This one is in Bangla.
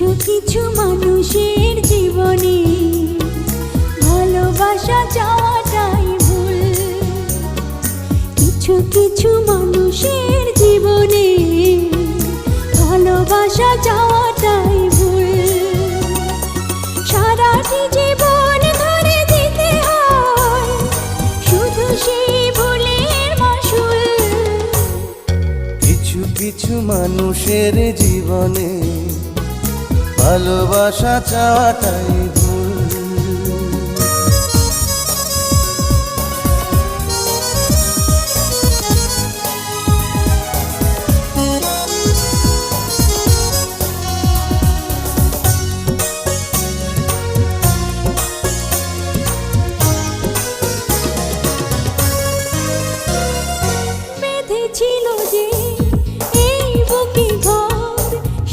কিছু কিছু মানুষের জীবনে ভালোবাসা চাওয়াটাই ভুল। কিছু কিছু মানুষের জীবনে ভালোবাসা চাওয়াটাই ভুল। সারাটি জীবন ধরে দিতে হয় শুধু সেই ভুলের মাসুল। কিছু কিছু মানুষের জীবনে ভালোবাসা চাওয়াটাই ভুল।